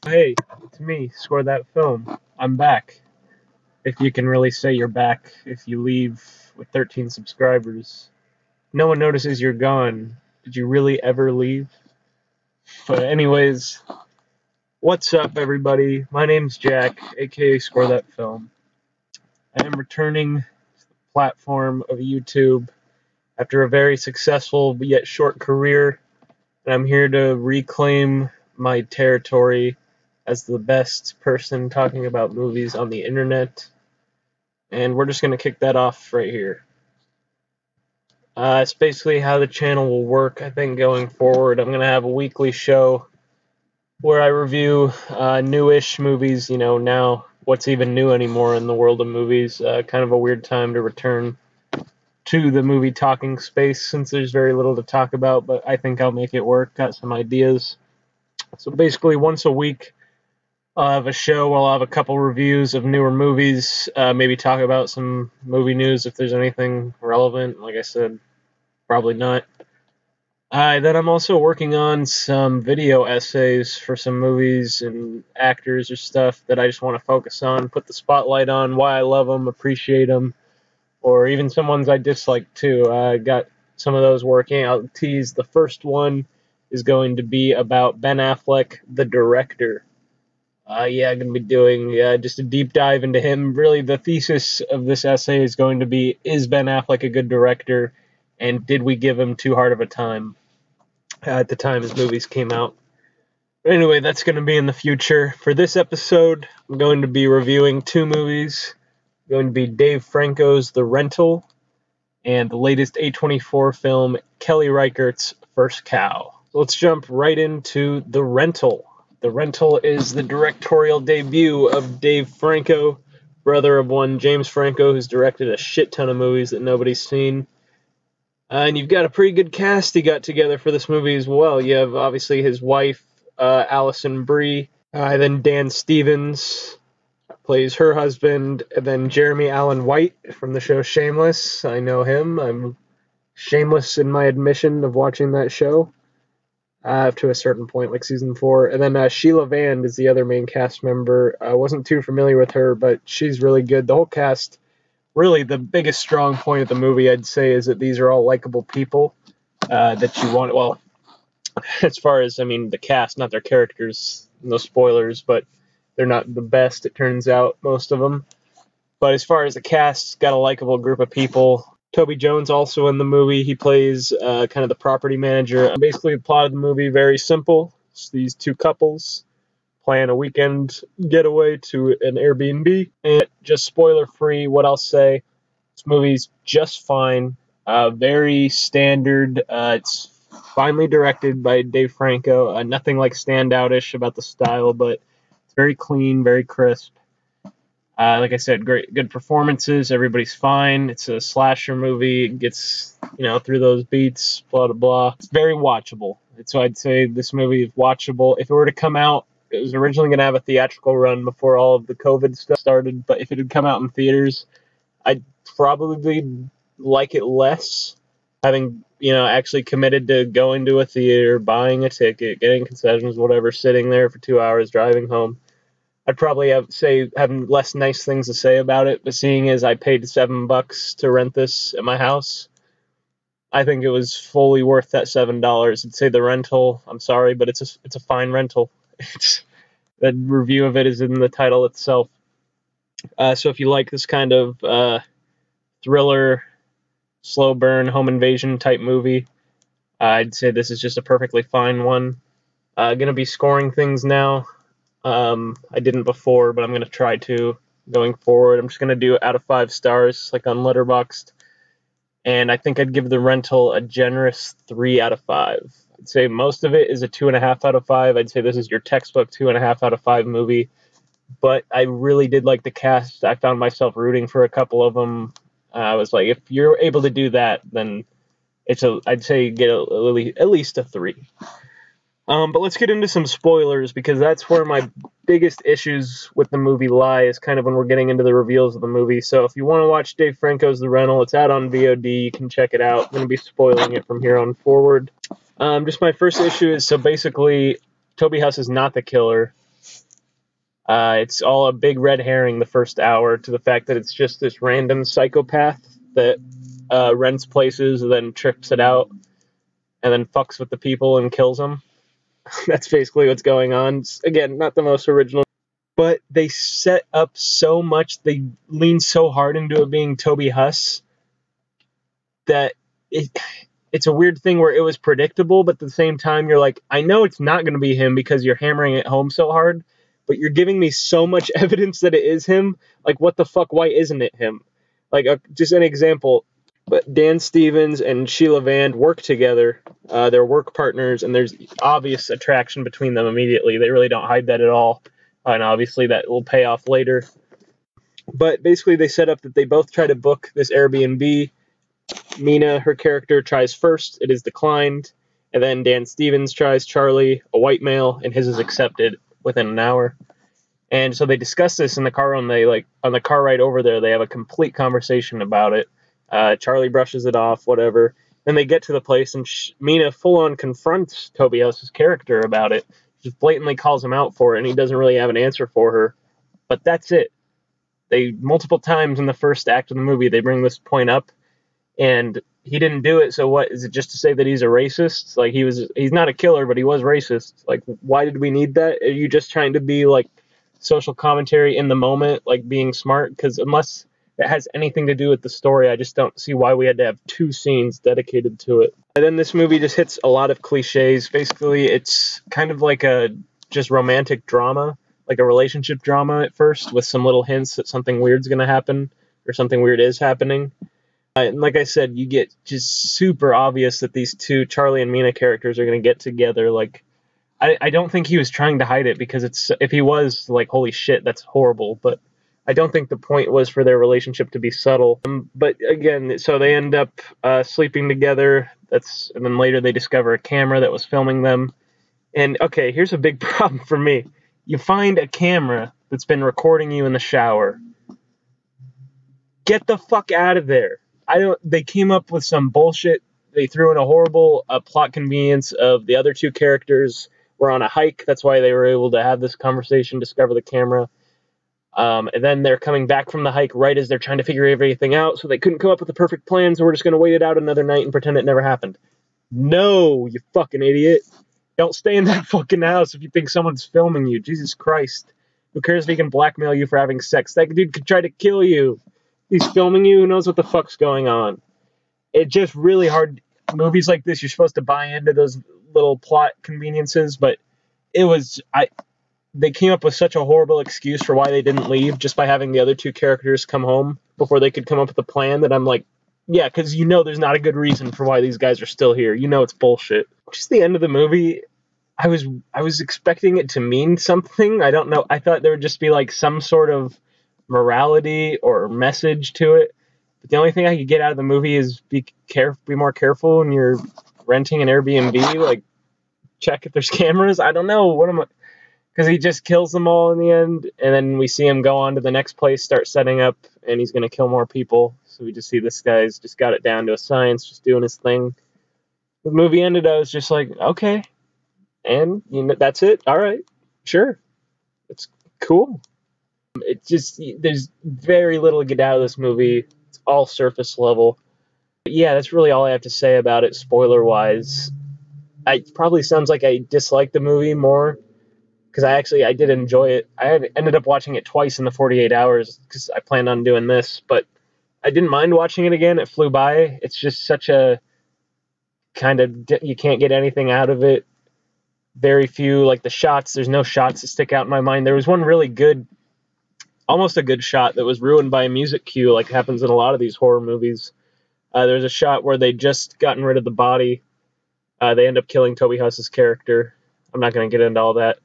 Hey, it's me, ScoreThatFilm. I'm back. If you can really say you're back if you leave with 13 subscribers. No one notices you're gone. Did you really ever leave? But anyways, what's up everybody? My name's Jack, aka ScoreThatFilm. I am returning to the platform of YouTube after a very successful yet short career, and I'm here to reclaim my territory as the best person talking about movies on the internet. And we're just going to kick that off right here. It's basically how the channel will work, I think, going forward. I'm going to have a weekly show where I review newish movies, now what's even new anymore in the world of movies. Kind of a weird time to return to the movie talking space since there's very little to talk about, but I think I'll make it work. Got some ideas. So basically, once a week, I'll have a show. I'll have a couple reviews of newer movies, maybe talk about some movie news if there's anything relevant. Like I said, probably not. Then I'm also working on some video essays for some movies and actors or stuff that I just want to focus on, put the spotlight on, why I love them, appreciate them, or even some ones I dislike too. I got some of those working. I'll tease the first one is going to be about Ben Affleck, the director. I'm going to be doing just a deep dive into him. Really, the thesis of this essay is going to be, is Ben Affleck a good director, and did we give him too hard of a time at the time his movies came out? But anyway, that's going to be in the future. For this episode, I'm going to be reviewing two movies. It's going to be Dave Franco's The Rental, and the latest A24 film, Kelly Reichardt's First Cow. So let's jump right into The Rental. The Rental is the directorial debut of Dave Franco, brother of one James Franco, who's directed a shit ton of movies that nobody's seen. And you've got a pretty good cast he got together for this movie as well. You have, obviously, his wife, Alison Brie, then Dan Stevens plays her husband, and then Jeremy Allen White from the show Shameless. I know him. I'm shameless in my admission of watching that show. To a certain point, like season 4. And then Sheila Vand is the other main cast member. I wasn't too familiar with her, but she's really good. The whole cast, really the biggest strong point of the movie, I'd say, is that these are all likable people that you want. Well, as far as, the cast, not their characters, no spoilers, but they're not the best, it turns out, most of them. But as far as the cast, got a likable group of people. Toby Jones also in the movie. He plays kind of the property manager. Basically, the plot of the movie, very simple. It's these two couples plan a weekend getaway to an Airbnb. And just spoiler-free, what I'll say, this movie's just fine. Very standard. It's finely directed by Dave Franco. Nothing like standout-ish about the style, but it's very clean, very crisp. Like I said, good performances. Everybody's fine. It's a slasher movie. It gets, through those beats, blah, blah, blah. It's very watchable. So I'd say this movie is watchable. If it were to come out, it was originally going to have a theatrical run before all of the COVID stuff started. But if it had come out in theaters, I'd probably like it less. Having, actually committed to going to a theater, buying a ticket, getting concessions, whatever, sitting there for 2 hours, driving home. I'd probably have less nice things to say about it, but seeing as I paid $7 to rent this at my house, I think it was fully worth that $7. I'd say The Rental, I'm sorry, but it's a fine rental. The review of it is in the title itself. So if you like this kind of thriller, slow burn, home invasion type movie, I'd say this is just a perfectly fine one. Gonna be scoring things now. I didn't before, but I'm going to try to going forward. I'm just going to do out of 5 stars, like on Letterboxd. And I think I'd give The Rental a generous 3 out of 5. I'd say most of it is a 2.5 out of 5. I'd say this is your textbook 2.5 out of 5 movie. But I really did like the cast. I found myself rooting for a couple of them. I was like, if you're able to do that, then I'd say you get at least a 3. But let's get into some spoilers, because that's where my biggest issues with the movie lie, is kind of when we're getting into the reveals of the movie. So if you want to watch Dave Franco's The Rental, it's out on VOD. You can check it out. I'm going to be spoiling it from here on forward. Just my first issue is, so basically, Toby Huss is not the killer. It's all a big red herring the first hour to the fact that it's just this random psychopath that rents places and then trips it out and then fucks with the people and kills them. That's basically what's going on. Again, not the most original, but they set up so much, they lean so hard into it being Toby Huss that it's a weird thing where it was predictable, but at the same time, you're like, I know it's not going to be him because you're hammering it home so hard, but you're giving me so much evidence that it is him. Like, what the fuck? Why isn't it him? Like, just an example. But Dan Stevens and Sheila Vand work together. They're work partners, and there's obvious attraction between them immediately. They really don't hide that at all. And obviously, that will pay off later. But basically, they set up that they both try to book this Airbnb. Mina, her character, tries first. It is declined. And then Dan Stevens tries Charlie, a white male, and his is accepted within an hour. And so they discuss this in the car on the car ride over there. They have a complete conversation about it. Charlie brushes it off, whatever. Then they get to the place, and Mina full-on confronts Toby Huss's character about it. Just blatantly calls him out for it, and he doesn't really have an answer for her. But that's it. They multiple times in the first act of the movie, they bring this point up, and he didn't do it, so what? Is it just to say that he's a racist? Like, he's not a killer, but he was racist. Like, why did we need that? Are you just trying to be, like, social commentary in the moment, like being smart? Because unless it has anything to do with the story, I just don't see why we had to have 2 scenes dedicated to it. And then this movie just hits a lot of cliches. Basically, it's kind of like a just romantic drama, like a relationship drama at first, with some little hints that something weird's going to happen, or something weird is happening. And like I said, you get just super obvious that these two Charlie and Mina characters are going to get together. Like, I don't think he was trying to hide it, because if he was, like, holy shit, that's horrible. But I don't think the point was for their relationship to be subtle. But again, so they end up sleeping together. And then later they discover a camera that was filming them. And okay, here's a big problem for me. You find a camera that's been recording you in the shower. Get the fuck out of there. They came up with some bullshit. They threw in a horrible plot convenience of the other 2 characters were on a hike. That's why they were able to have this conversation, discover the camera. And then they're coming back from the hike right as they're trying to figure everything out, so they couldn't come up with the perfect plan, so we're just going to wait it out another night and pretend it never happened. No, you fucking idiot. Don't stay in that fucking house if you think someone's filming you. Jesus Christ. Who cares if he can blackmail you for having sex? That dude could try to kill you. He's filming you. Who knows what the fuck's going on? It's just really hard. Movies like this, you're supposed to buy into those little plot conveniences, but they came up with such a horrible excuse for why they didn't leave just by having the other 2 characters come home before they could come up with a plan, that I'm like, yeah, because there's not a good reason for why these guys are still here. It's bullshit. Just the end of the movie, I was expecting it to mean something. I don't know. I thought there would just be like some sort of morality or message to it. But the only thing I could get out of the movie is be more careful when you're renting an Airbnb. Like, check if there's cameras. I don't know. Because he just kills them all in the end, and then we see him go on to the next place, start setting up, and he's going to kill more people. So we just see this guy's just got it down to a science, just doing his thing. The movie ended, I was just like, okay. And that's it? All right. Sure. It's cool. There's very little to get out of this movie. It's all surface level. But yeah, that's really all I have to say about it, spoiler-wise. It probably sounds like I dislike the movie more, because I did enjoy it. I ended up watching it twice in the 48 hours, because I planned on doing this, but I didn't mind watching it again. It flew by. It's just such a kind of, you can't get anything out of it. Very few, like the shots, there's no shots that stick out in my mind. There was one really good, almost a good shot that was ruined by a music cue, like happens in a lot of these horror movies. There's a shot where they just gotten rid of the body. They end up killing Toby Huss's character. I'm not going to get into all that.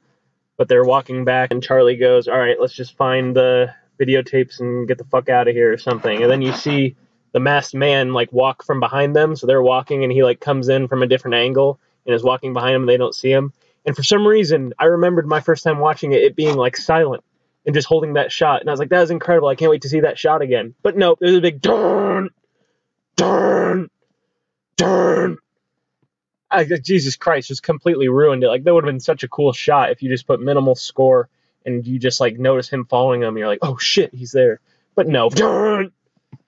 But they're walking back, and Charlie goes, all right, let's just find the videotapes and get the fuck out of here or something. And then you see the masked man, like, walk from behind them. So they're walking, and he, like, comes in from a different angle and is walking behind them, and they don't see him. And for some reason, I remembered my first time watching it being, like, silent and just holding that shot. And I was like, that was incredible. I can't wait to see that shot again. But nope, there's a big darn, darn, darn. Jesus Christ, just completely ruined it. Like, that would have been such a cool shot if you just put minimal score and you just like notice him following him. You're like, oh shit, he's there. But no,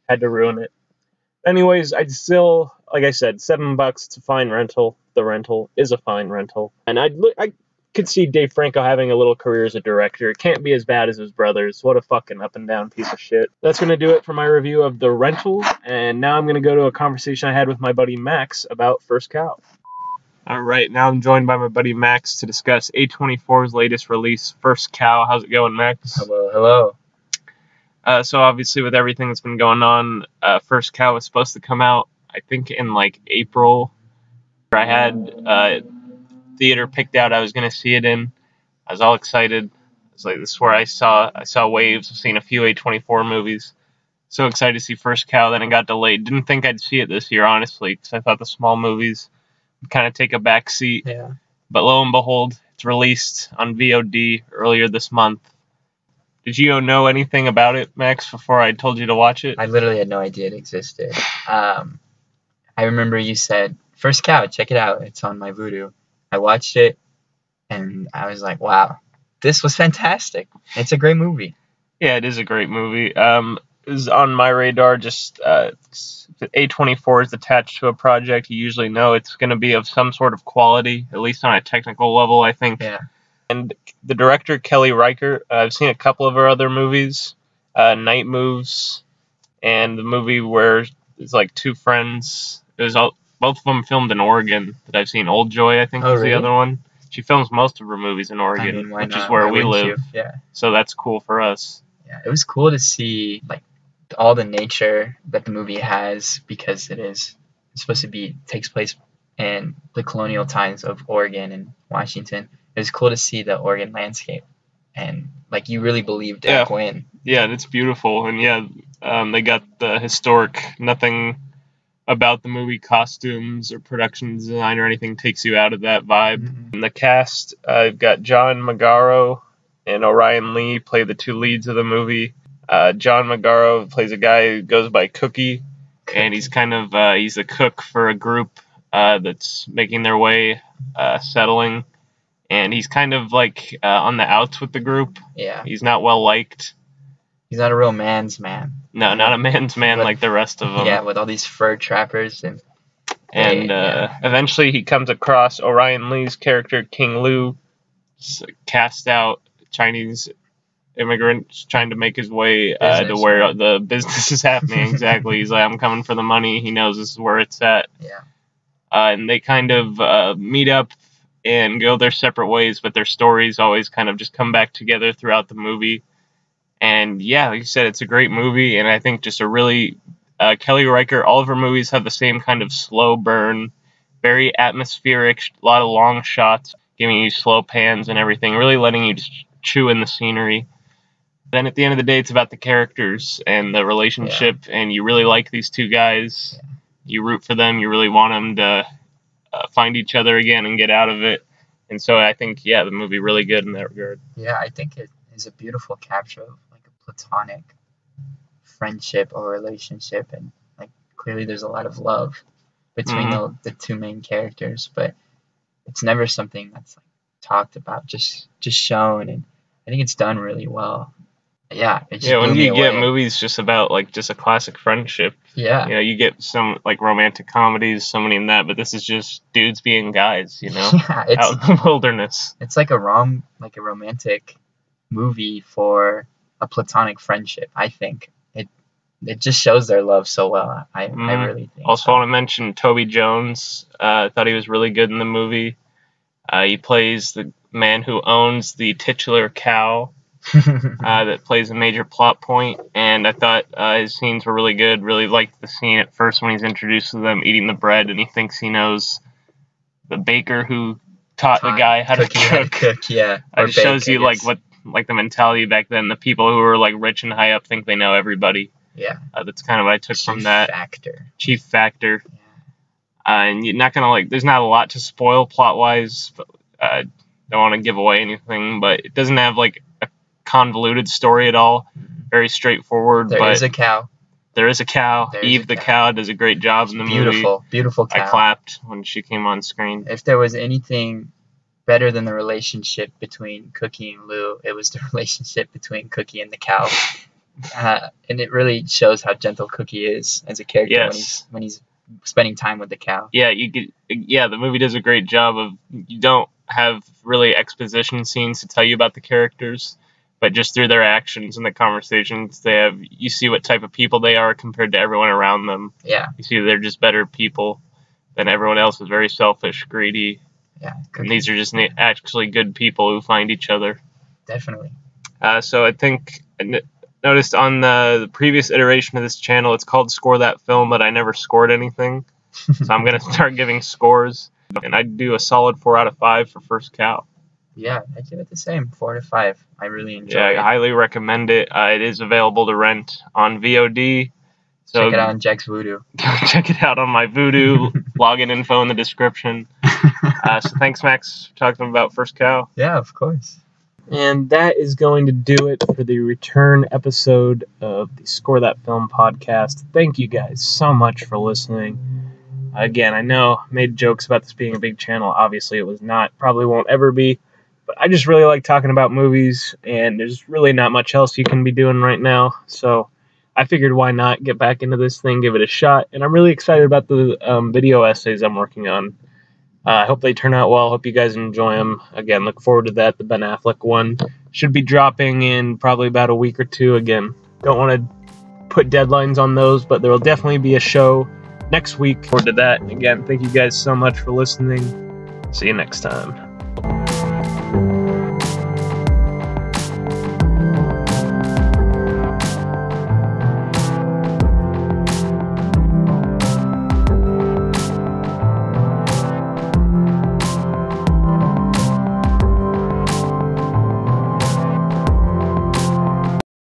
had to ruin it. Anyways, I'd still, like I said, $7. It's a fine rental. The rental is a fine rental, and I could see Dave Franco having a little career as a director. It can't be as bad as his brothers. What a fucking up and down piece of shit. That's gonna do it for my review of The Rental, and now I'm gonna go to a conversation I had with my buddy Max about First Cow. All right, now I'm joined by my buddy Max to discuss A24's latest release, First Cow. How's it going, Max? Hello. So obviously with everything that's been going on, First Cow was supposed to come out, I think in like April. I had theater picked out I was going to see it in. I was all excited. I was like, this is where I saw Waves. I've seen a few A24 movies. So excited to see First Cow. Then it got delayed. Didn't think I'd see it this year, honestly, because I thought the small movies would kind of take a back seat. Yeah. But lo and behold, it's released on VOD earlier this month. Did you know anything about it, Max, before I told you to watch it? I literally had no idea it existed. I remember you said, First Cow, check it out. It's on my Vudu. I watched it, and I was like, wow, this was fantastic. It's a great movie. Yeah, it is a great movie. It was on my radar. Just A24 is attached to a project, you usually know it's going to be of some sort of quality, at least on a technical level, I think. Yeah. And the director, Kelly Reichardt, I've seen a couple of her other movies, Night Moves, and the movie where it's like two friends. It was both of them filmed in Oregon that I've seen. Old Joy, I think, was really? the other one. She films most of her movies in Oregon, which is where we live. Yeah. So that's cool for us. Yeah, it was cool to see like all the nature that the movie has, because it's supposed to takes place in the colonial times of Oregon and Washington. It was cool to see the Oregon landscape, and like you really believed Jack Wynn. Yeah, it's beautiful, and they got the historic. Nothing about the movie costumes or production design or anything takes you out of that vibe. Mm-hmm. In the cast, I've got John Magaro and Orion Lee play the two leads of the movie. John Magaro plays a guy who goes by Cookie, and he's kind of he's a cook for a group that's making their way settling. And he's kind of like on the outs with the group. Yeah. He's not well liked. He's not a real man's man. No, not a man's man like the rest of them. Yeah, with all these fur trappers and eventually he comes across Orion Lee's character, King Lu, cast out Chinese immigrant trying to make his way to where the business is happening. Exactly. He's like, I'm coming for the money. He knows this is where it's at. Yeah. And they kind of meet up and go their separate ways, but their stories always kind of just come back together throughout the movie. And yeah, like you said, it's a great movie, and I think just a really Kelly Reichardt, all of her movies have the same kind of slow burn, very atmospheric, a lot of long shots, giving you slow pans and everything, really letting you just chew in the scenery. Then at the end of the day, it's about the characters and the relationship, and you really like these two guys. Yeah. You root for them. You really want them to find each other again and get out of it. And so I think, the movie really good in that regard. Yeah, I think it is a beautiful capture of like a platonic friendship or relationship, and like clearly there's a lot of love between the two main characters, but it's never something that's like talked about, just shown, and I think it's done really well. Yeah, when you get movies just about like just a classic friendship. Yeah. You get some like romantic comedies, so many in that, but this is just dudes being guys, out in the wilderness. It's like a romantic movie for a platonic friendship, I think. It just shows their love so well. I really think. Also want to mention Toby Jones. I thought he was really good in the movie. He plays the man who owns the titular cow. That plays a major plot point, and I thought his scenes were really good. Really liked the scene at first when he's introduced to them eating the bread, and he thinks he knows the baker who taught the guy how to cook. Yeah, it shows you like what the mentality back then. The people who are like rich and high up think they know everybody. Yeah, that's kind of what I took from that. Chief factor. Yeah. And you're not gonna there's not a lot to spoil plot wise, but don't want to give away anything. But it doesn't have like a convoluted story at all. Very straightforward. There is a cow. There is a cow. Eve the cow does a great job in the movie. Beautiful cow. I clapped when she came on screen. If there was anything better than the relationship between Cookie and Lou. It was the relationship between Cookie and the cow. And it really shows how gentle Cookie is as a character when he's spending time with the cow. Yeah, the movie does a great job of, you don't have really exposition scenes to tell you about the characters, but just through their actions and the conversations they have, you see what type of people they are compared to everyone around them. Yeah. You see they're just better people than everyone else, is very selfish, greedy. Yeah. And these are just actually good people who find each other. Definitely. So I think, noticed on the previous iteration of this channel, it's called Score That Film, but I never scored anything. So I'm going to start giving scores. And I'd do a solid 4 out of 5 for First Cow. Yeah, I give it the same, 4 to 5. I really enjoy it. I highly recommend it. It is available to rent on VOD. So check it out on Jack's Voodoo. Check it out on my Voodoo. Login info in the description. So thanks, Max, for talking about First Cow. Yeah, of course. And that is going to do it for the return episode of the Score That Film podcast. Thank you guys so much for listening. Again, I know I made jokes about this being a big channel. Obviously, it was not. Probably won't ever be. But I just really like talking about movies, and there's really not much else you can be doing right now. So I figured, why not get back into this thing, give it a shot. And I'm really excited about the video essays I'm working on. I hope they turn out well. Hope you guys enjoy them. Again, look forward to that. The Ben Affleck one should be dropping in probably about a week or two. Again, don't want to put deadlines on those, but there will definitely be a show next week. Forward to that. Again, thank you guys so much for listening. See you next time.